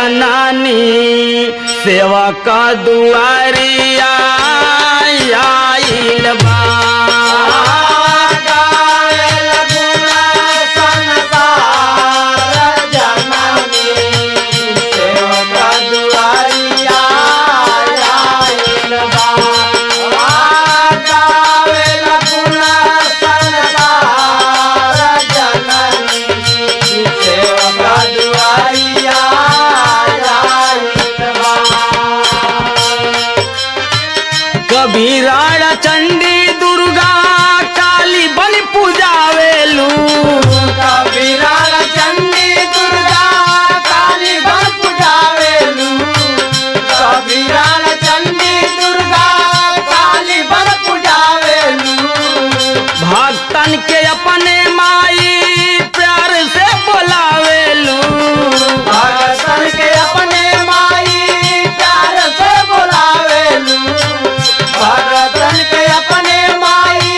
जननी सेवा का दुआरिया आइल बा। कबीराड़ चंडी दुर्गा काली बन पूजावेलू। कबीराड़ चंडी दुर्गा काली बन पूजावेलू। कबीराड़ चंडी दुर्गा काली बन पूजावेलू। भक्तन के अपने माई प्यार से बोलावेलू। भक्तन के अपने माई प्यार से बोलावेलू। भगतन के अपने माई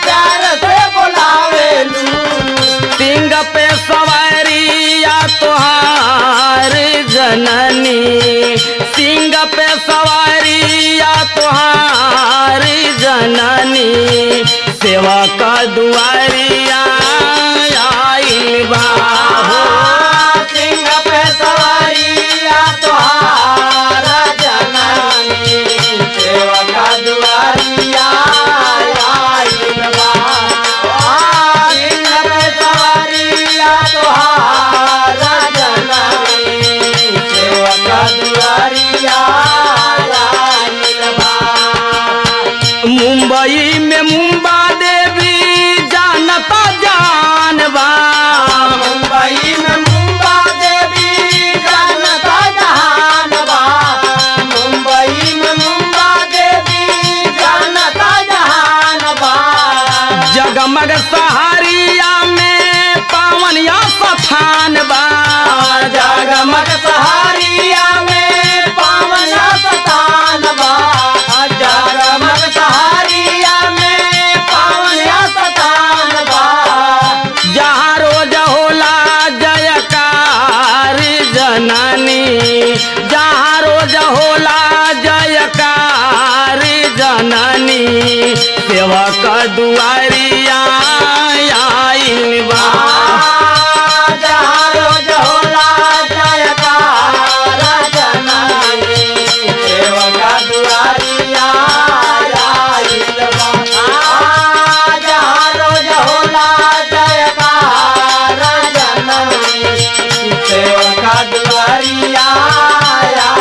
प्यार से बोलावेलू। सिंह पे सवारिया तोहार जननी, सिंह पे सवारिया तोहार जननी सेवा का दुआरिया आइल बा। सिंह पे सवारिया तोहार जननी सेवा का दुआरिया आइल बा। सिंह पे सवारिया तोहार जननी सेवा का दुआरिया आइल बा। मुंबई में मुंबा देवी जानता जानबा। मुंबई में मुंबा देवी जानता जहानबा। मुंबई में मुंबा देवी जानता जहानबा। जगमग सहारिया में पावन या स्थान बा। जगमग सहारिया में पावन स्थान बा। जगमग सहारिया में पावन स्थान बा। जहाँ रोज होला जयकार जननी, जहाँ रोज होला जयकार जननी सेवा का दुआरिया आइल बा। जहाँ रोज होला जयकार जननी सेवा का दुआरिया आइल बा। जहाँ रोज होला जयकार जननी सेवा का दुआरिया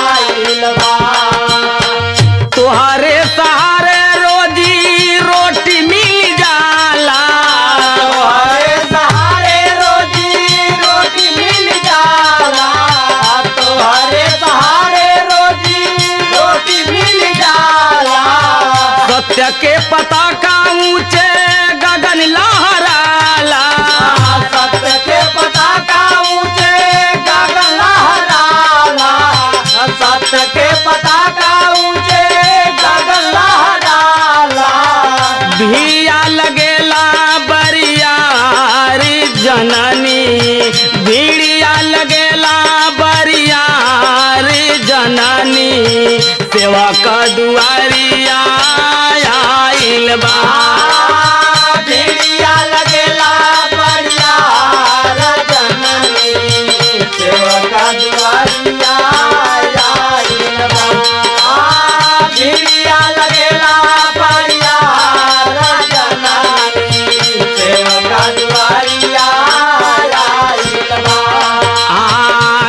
आइल बा। तोहरे सहारे रोजी रोटी मिल जाला। तोहरे सहारे रोजी रोटी मिल जाला। तोहरे सहारे रोजी रोटी मिल जाला। सत्य के पताका ऊंचे गगन लहराला। सत्य के पताका ऊंचे गगन लहराला। सत्य के पताका ऊंचे गगन लहराला। भिया लगेला बरियारी जननी, भिड़िया लगेला बरियारी जननी सेवा का दुआरिया आइल बा। भिड़िया लगेला बरियार जननी सेवा का दुआरिया आइल बा। भिड़िया लगेला बरियार जननी सेवा का दुआरिया आइल बा।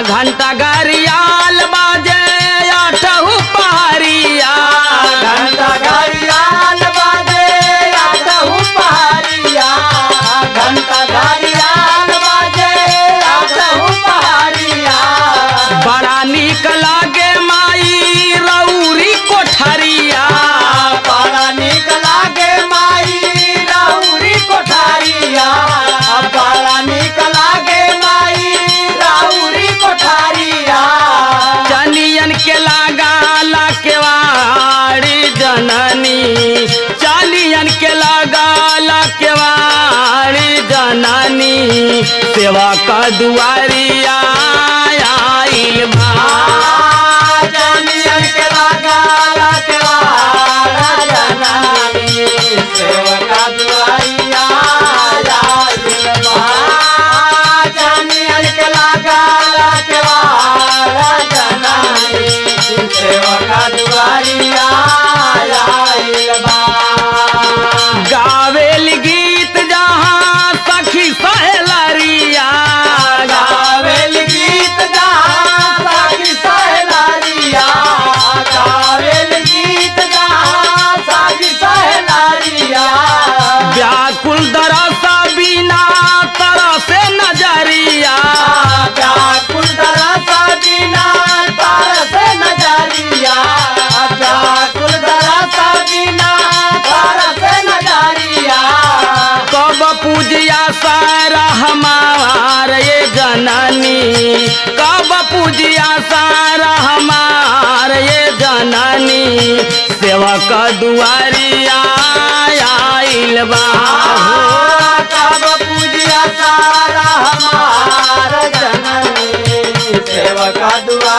घंटा गरियाल बाजे आठहु पहाड़िया। घंटा घड़ियाल बाजे आठहु पहाड़िया। घंटा घड़ियाल बाजे आठहु पहाड़िया। बड़ा नीक लागे माई रौरी कोठरिया। बड़ा नीक लागे माई रौरी कोठारिया। बड़ा नीक लागे माई रौरी कोठारिया। चनियन के लागा लाकेवाड़ी जननी, चनियन के लागा लाकेवाड़ी जननी सेवा का दुआरिया आइल बा। हमार ये जननी कब पूजिया सारा हमार ये जननी सेवक दुआरिया आइल बा कब पूजिया सारा हमार जननी सेवक दुआ